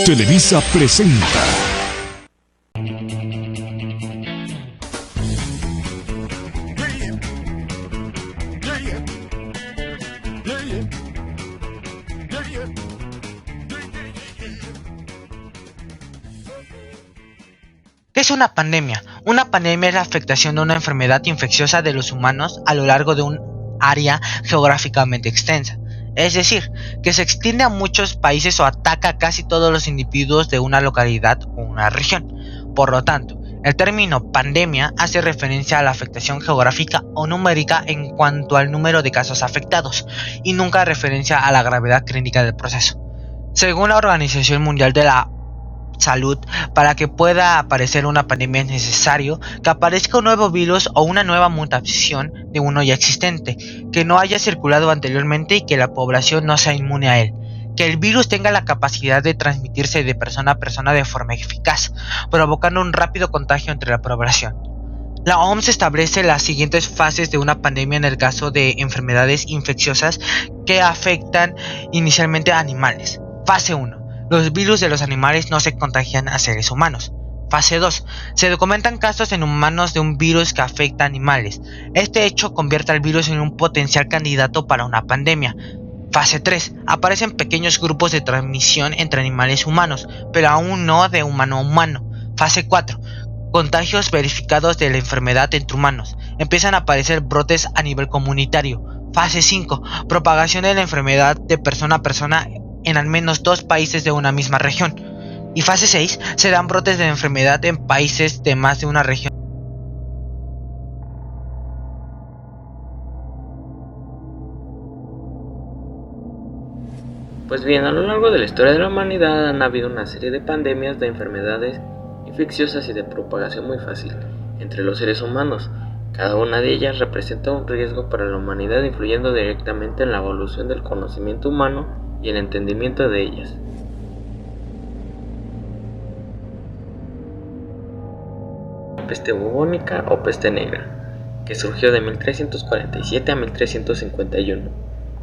Televisa presenta. ¿Qué es una pandemia? Una pandemia es la afectación de una enfermedad infecciosa de los humanos a lo largo de un área geográficamente extensa. Es decir, que se extiende a muchos países o ataca a casi todos los individuos de una localidad o una región. Por lo tanto, el término pandemia hace referencia a la afectación geográfica o numérica en cuanto al número de casos afectados, y nunca referencia a la gravedad clínica del proceso. Según la Organización Mundial de la Salud, para que pueda aparecer una pandemia es necesario que aparezca un nuevo virus o una nueva mutación de uno ya existente, que no haya circulado anteriormente y que la población no sea inmune a él, que el virus tenga la capacidad de transmitirse de persona a persona de forma eficaz, provocando un rápido contagio entre la población. La OMS establece las siguientes fases de una pandemia en el caso de enfermedades infecciosas que afectan inicialmente a animales. Fase 1. Los virus de los animales no se contagian a seres humanos. Fase 2. Se documentan casos en humanos de un virus que afecta a animales. Este hecho convierte al virus en un potencial candidato para una pandemia. Fase 3. Aparecen pequeños grupos de transmisión entre animales y humanos, pero aún no de humano a humano. Fase 4. Contagios verificados de la enfermedad entre humanos. Empiezan a aparecer brotes a nivel comunitario. Fase 5. Propagación de la enfermedad de persona a persona en al menos 2 países de una misma región. Y fase 6. Se dan brotes de enfermedad en países de más de una región. Pues bien, a lo largo de la historia de la humanidad han habido una serie de pandemias de enfermedades infecciosas y de propagación muy fácil entre los seres humanos. Cada una de ellas representa un riesgo para la humanidad, influyendo directamente en la evolución del conocimiento humano y el entendimiento de ellas. Peste bubónica o peste negra, que surgió de 1347 a 1351.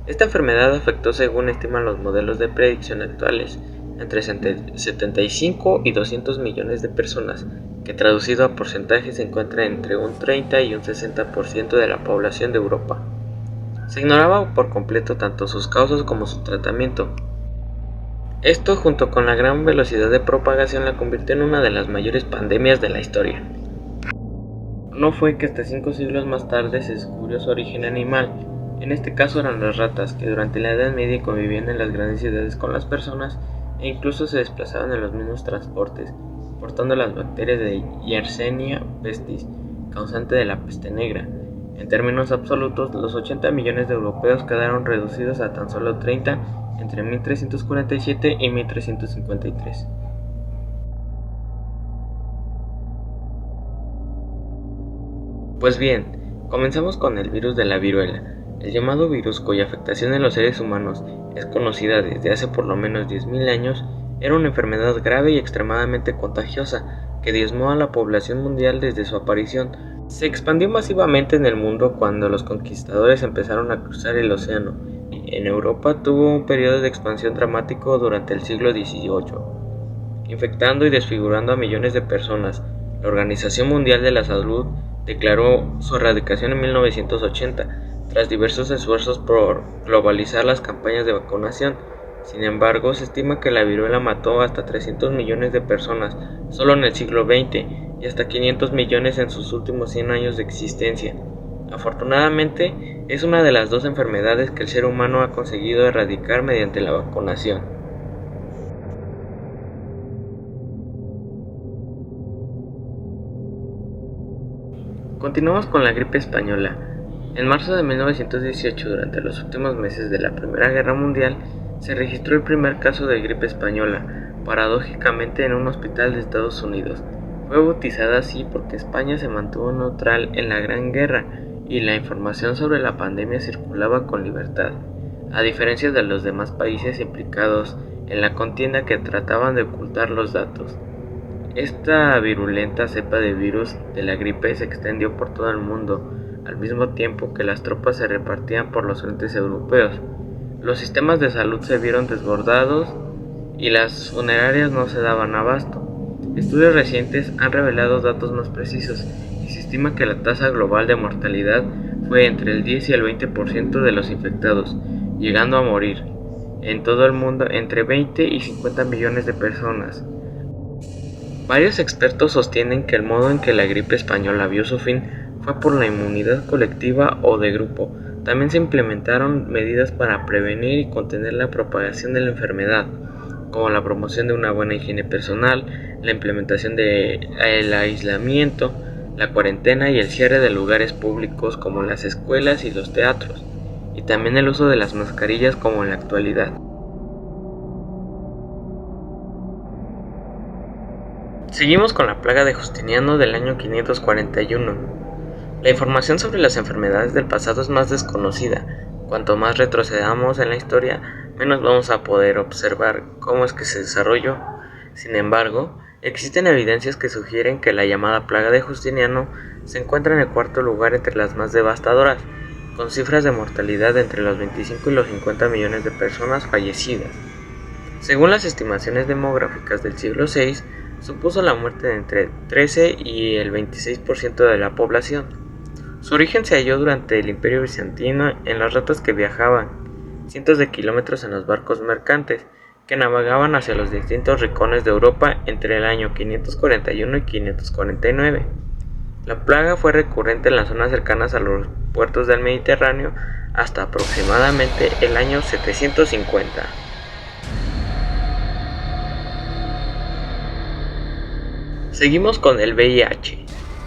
Esta enfermedad afectó, según estiman los modelos de predicción actuales, entre 75 y 200 millones de personas, que traducido a porcentaje se encuentra entre un 30 y un 60% de la población de Europa. Se ignoraba por completo tanto sus causas como su tratamiento. Esto, junto con la gran velocidad de propagación, la convirtió en una de las mayores pandemias de la historia. No fue que hasta 5 siglos más tarde se descubrió su origen animal. En este caso eran las ratas, que durante la Edad Media convivían en las grandes ciudades con las personas e incluso se desplazaban en los mismos transportes, portando las bacterias de Yersinia pestis, causante de la peste negra. En términos absolutos, los 80 millones de europeos quedaron reducidos a tan solo 30 entre 1347 y 1353. Pues bien, comenzamos con el virus de la viruela. El llamado virus, cuya afectación en los seres humanos es conocida desde hace por lo menos 10.000 años, era una enfermedad grave y extremadamente contagiosa que diezmó a la población mundial desde su aparición. Se expandió masivamente en el mundo cuando los conquistadores empezaron a cruzar el océano. En Europa tuvo un periodo de expansión dramático durante el siglo XVIII, infectando y desfigurando a millones de personas. La Organización Mundial de la Salud declaró su erradicación en 1980, tras diversos esfuerzos por globalizar las campañas de vacunación. Sin embargo, se estima que la viruela mató hasta 300 millones de personas solo en el siglo XX y hasta 500 millones en sus últimos 100 años de existencia. Afortunadamente, es una de las 2 enfermedades que el ser humano ha conseguido erradicar mediante la vacunación. Continuamos con la gripe española. En marzo de 1918, durante los últimos meses de la Primera Guerra Mundial, se registró el primer caso de gripe española, paradójicamente en un hospital de Estados Unidos. Fue bautizada así porque España se mantuvo neutral en la Gran Guerra y la información sobre la pandemia circulaba con libertad, a diferencia de los demás países implicados en la contienda que trataban de ocultar los datos. Esta virulenta cepa de virus de la gripe se extendió por todo el mundo, al mismo tiempo que las tropas se repartían por los frentes europeos. Los sistemas de salud se vieron desbordados y las funerarias no se daban abasto. Estudios recientes han revelado datos más precisos y se estima que la tasa global de mortalidad fue entre el 10 y el 20% de los infectados, llegando a morir en todo el mundo entre 20 y 50 millones de personas. Varios expertos sostienen que el modo en que la gripe española vio su fin fue por la inmunidad colectiva o de grupo. También se implementaron medidas para prevenir y contener la propagación de la enfermedad, como la promoción de una buena higiene personal, la implementación del aislamiento, la cuarentena y el cierre de lugares públicos como las escuelas y los teatros, y también el uso de las mascarillas como en la actualidad. Seguimos con la plaga de Justiniano del año 541. La información sobre las enfermedades del pasado es más desconocida. Cuanto más retrocedamos en la historia, menos vamos a poder observar cómo es que se desarrolló. Sin embargo, existen evidencias que sugieren que la llamada plaga de Justiniano se encuentra en el cuarto lugar entre las más devastadoras, con cifras de mortalidad entre los 25 y los 50 millones de personas fallecidas. Según las estimaciones demográficas del siglo VI, supuso la muerte de entre 13 y el 26% de la población. Su origen se halló durante el Imperio Bizantino en las ratas que viajaban cientos de kilómetros en los barcos mercantes que navegaban hacia los distintos rincones de Europa entre el año 541 y 549. La plaga fue recurrente en las zonas cercanas a los puertos del Mediterráneo hasta aproximadamente el año 750. Seguimos con el VIH.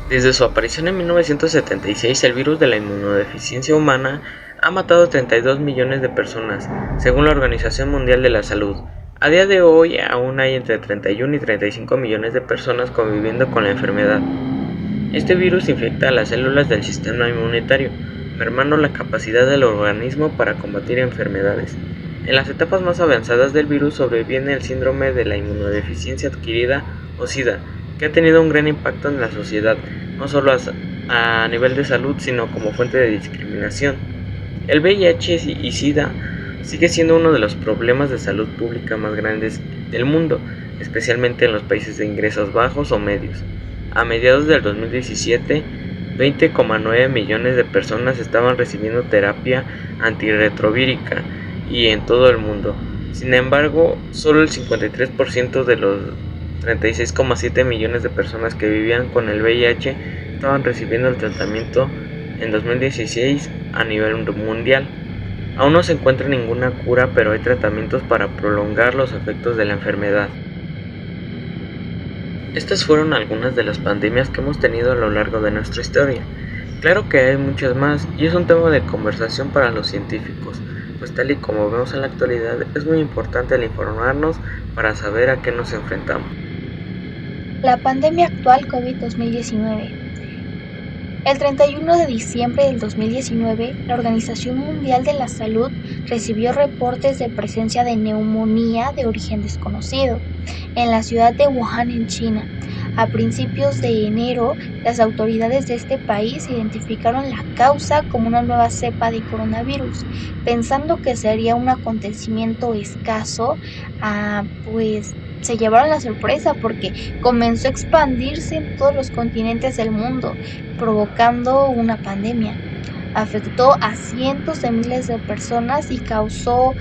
Desde su aparición en 1976, el virus de la inmunodeficiencia humana ha matado a 32 millones de personas, según la Organización Mundial de la Salud. A día de hoy, aún hay entre 31 y 35 millones de personas conviviendo con la enfermedad. Este virus infecta a las células del sistema inmunitario, mermando la capacidad del organismo para combatir enfermedades. En las etapas más avanzadas del virus sobreviene el síndrome de la inmunodeficiencia adquirida o SIDA, que ha tenido un gran impacto en la sociedad, no solo a nivel de salud, sino como fuente de discriminación. El VIH y SIDA sigue siendo uno de los problemas de salud pública más grandes del mundo, especialmente en los países de ingresos bajos o medios. A mediados del 2017, 20,9 millones de personas estaban recibiendo terapia antirretrovírica y en todo el mundo. Sin embargo, solo el 53% de los 36,7 millones de personas que vivían con el VIH estaban recibiendo el tratamiento en 2016 a nivel mundial. Aún no se encuentra ninguna cura, pero hay tratamientos para prolongar los efectos de la enfermedad. Estas fueron algunas de las pandemias que hemos tenido a lo largo de nuestra historia. Claro que hay muchas más y es un tema de conversación para los científicos, pues tal y como vemos en la actualidad es muy importante el informarnos para saber a qué nos enfrentamos. La pandemia actual COVID-2019. El 31 de diciembre del 2019, la Organización Mundial de la Salud recibió reportes de presencia de neumonía de origen desconocido en la ciudad de Wuhan, en China. A principios de enero, las autoridades de este país identificaron la causa como una nueva cepa de coronavirus, pensando que sería un acontecimiento escaso, se llevaron la sorpresa porque comenzó a expandirse en todos los continentes del mundo, provocando una pandemia. Afectó a cientos de miles de personas y causó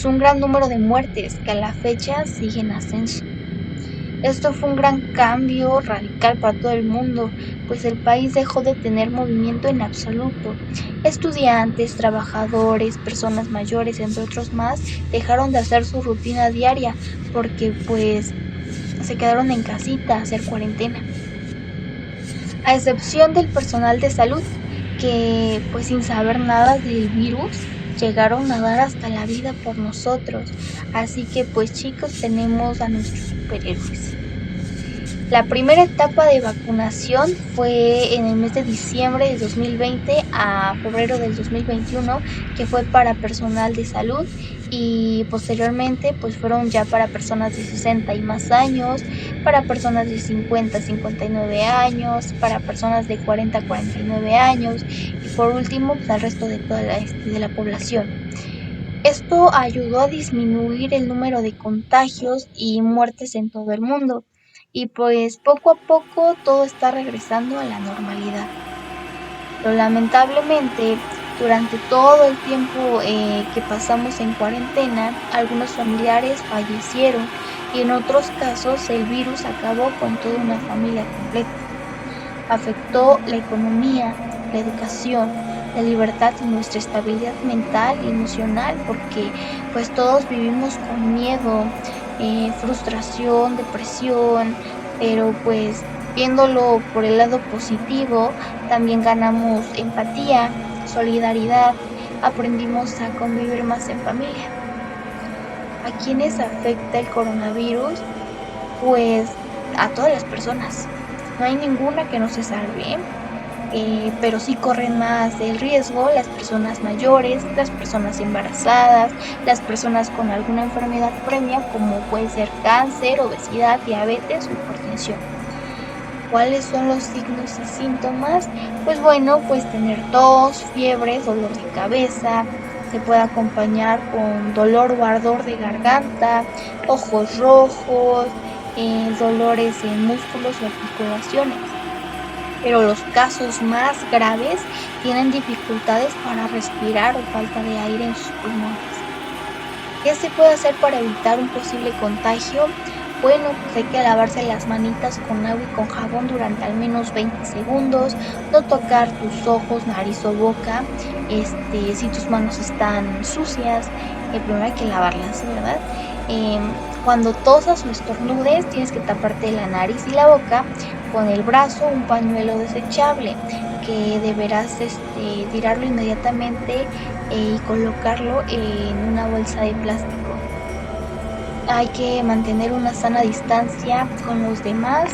un gran número de muertes que a la fecha siguen en ascenso. Esto fue un gran cambio radical para todo el mundo, pues el país dejó de tener movimiento en absoluto. Estudiantes, trabajadores, personas mayores, entre otros más, dejaron de hacer su rutina diaria porque se quedaron en casita a hacer cuarentena. A excepción del personal de salud, que sin saber nada del virus, llegaron a dar hasta la vida por nosotros. Así que chicos, tenemos a nuestros superhéroes. La primera etapa de vacunación fue en el mes de diciembre de 2020 a febrero del 2021, que fue para personal de salud, y posteriormente fueron ya para personas de 60 y más años, para personas de 50 a 59 años, para personas de 40 a 49 años y por último al resto de toda la población. Esto esto ayudó a disminuir el número de contagios y muertes en todo el mundo. Y pues poco a poco todo está regresando a la normalidad. Pero lamentablemente, durante todo el tiempo que pasamos en cuarentena, algunos familiares fallecieron y en otros casos el virus acabó con toda una familia completa. Afectó la economía, la educación, la libertad y nuestra estabilidad mental y emocional, porque pues todos vivimos con miedo, frustración, depresión, pero pues viéndolo por el lado positivo, también ganamos empatía, solidaridad, aprendimos a convivir más en familia. ¿A quiénes afecta el coronavirus? Pues a todas las personas. No hay ninguna que no se salve, pero sí corren más el riesgo las personas mayores, las personas embarazadas, las personas con alguna enfermedad previa como puede ser cáncer, obesidad, diabetes o hipertensión. ¿Cuáles son los signos y síntomas? Pues bueno, pues tener tos, fiebre, dolor de cabeza, se puede acompañar con dolor o ardor de garganta, ojos rojos, dolores en músculos o articulaciones. Pero los casos más graves tienen dificultades para respirar o falta de aire en sus pulmones. ¿Qué se puede hacer para evitar un posible contagio? Bueno, pues hay que lavarse las manitas con agua y con jabón durante al menos 20 segundos, no tocar tus ojos, nariz o boca, si tus manos están sucias, primero hay que lavarlas, ¿verdad? Cuando tosas o estornudes, tienes que taparte la nariz y la boca con el brazo, un pañuelo desechable, que deberás tirarlo inmediatamente y colocarlo en una bolsa de plástico. Hay que mantener una sana distancia con los demás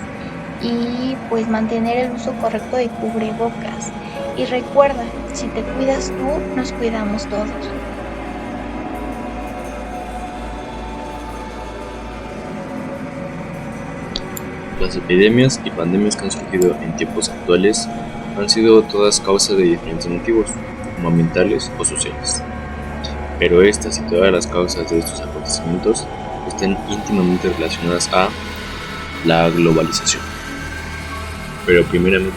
y pues mantener el uso correcto de cubrebocas. Y recuerda, si te cuidas tú, nos cuidamos todos. Las epidemias y pandemias que han surgido en tiempos actuales han sido todas causa de diferentes motivos, como ambientales o sociales. Pero estas y todas las causas de estos acontecimientos están íntimamente relacionadas a la globalización. Pero primeramente,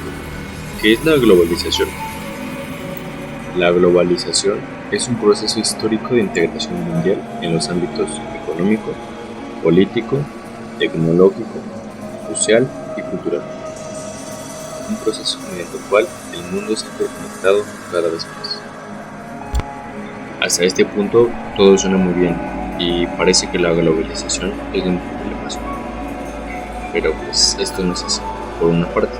¿qué es la globalización? La globalización es un proceso histórico de integración mundial en los ámbitos económico, político, tecnológico, social y cultural. Un proceso mediante el cual el mundo se ha interconectado cada vez más. Hasta este punto todo suena muy bien y parece que la globalización es un problema. Pero pues esto no es así, por una parte,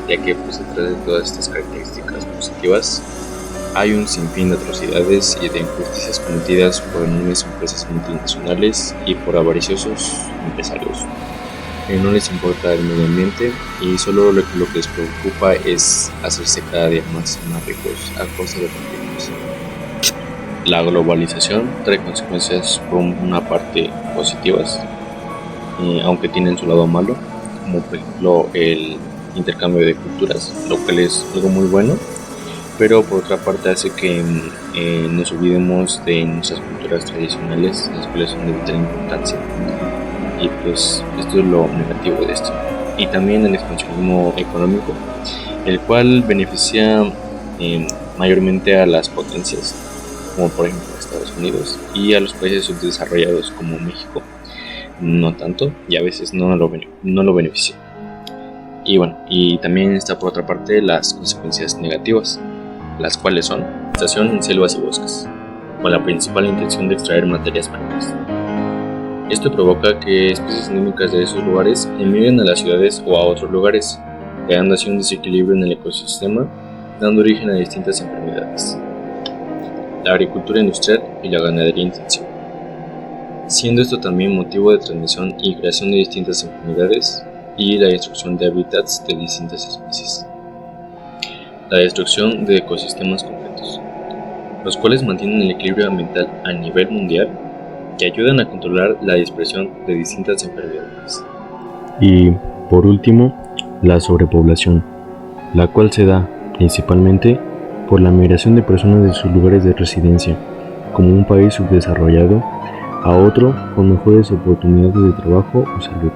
ya que pues detrás de todas estas características positivas hay un sinfín de atrocidades y de injusticias cometidas por enormes empresas multinacionales y por avariciosos empresarios que no les importa el medio ambiente y solo lo que les preocupa es hacerse cada día más ricos a costa de cualquier cosa. La globalización trae consecuencias por una parte positivas, aunque tienen su lado malo, como por ejemplo el intercambio de culturas, lo cual es algo muy bueno, pero por otra parte hace que nos olvidemos de nuestras culturas tradicionales, las cuales son de vital importancia. Y pues esto es lo negativo de esto. Y también el expansionismo económico, el cual beneficia mayormente a las potencias, como por ejemplo Estados Unidos, y a los países subdesarrollados como México no tanto, y a veces no lo beneficia. Y bueno, y también está por otra parte las consecuencias negativas, las cuales son extracción en selvas y bosques, con la principal intención de extraer materias primas. Esto provoca que especies endémicas de esos lugares emigren a las ciudades o a otros lugares, creando así un desequilibrio en el ecosistema, dando origen a distintas enfermedades. La agricultura industrial y la ganadería intensiva, siendo esto también motivo de transmisión y creación de distintas enfermedades y la destrucción de hábitats de distintas especies. La destrucción de ecosistemas completos, los cuales mantienen el equilibrio ambiental a nivel mundial que ayudan a controlar la dispersión de distintas enfermedades. Y, por último, la sobrepoblación, la cual se da principalmente por la migración de personas de sus lugares de residencia como un país subdesarrollado, a otro con mejores oportunidades de trabajo o salud,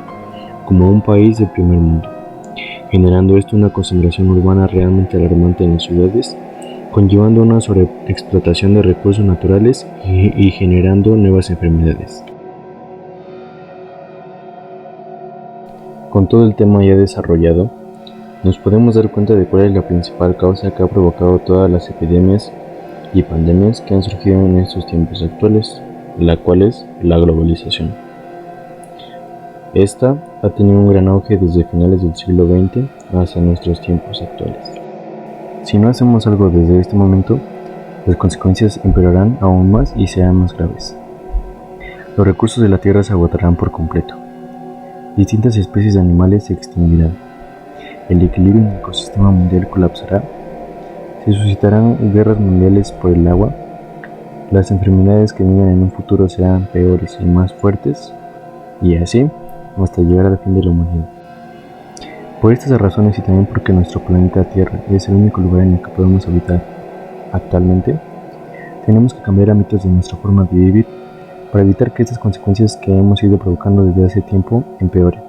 como un país de primer mundo, generando esto una concentración urbana realmente alarmante en las ciudades, conllevando una sobreexplotación de recursos naturales y generando nuevas enfermedades. Con todo el tema ya desarrollado, nos podemos dar cuenta de cuál es la principal causa que ha provocado todas las epidemias y pandemias que han surgido en estos tiempos actuales, la cual es la globalización. Esta ha tenido un gran auge desde finales del siglo XX hasta nuestros tiempos actuales. Si no hacemos algo desde este momento, las consecuencias empeorarán aún más y serán más graves. Los recursos de la Tierra se agotarán por completo. Distintas especies de animales se extinguirán. El equilibrio en el ecosistema mundial colapsará. Se suscitarán guerras mundiales por el agua. Las enfermedades que vengan en un futuro serán peores y más fuertes, y así hasta llegar al fin de la humanidad. Por estas razones y también porque nuestro planeta Tierra es el único lugar en el que podemos habitar actualmente, tenemos que cambiar hábitos de nuestra forma de vivir para evitar que estas consecuencias que hemos ido provocando desde hace tiempo empeoren.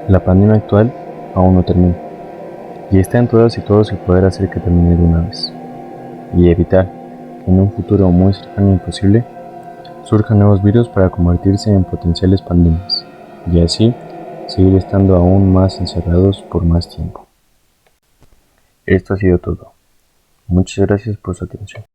La pandemia actual aún no termina, y está en todas y todos el poder hacer que termine de una vez, y evitar que en un futuro muy cercano e imposible surjan nuevos virus para convertirse en potenciales pandemias, y así seguir estando aún más encerrados por más tiempo. Esto ha sido todo. Muchas gracias por su atención.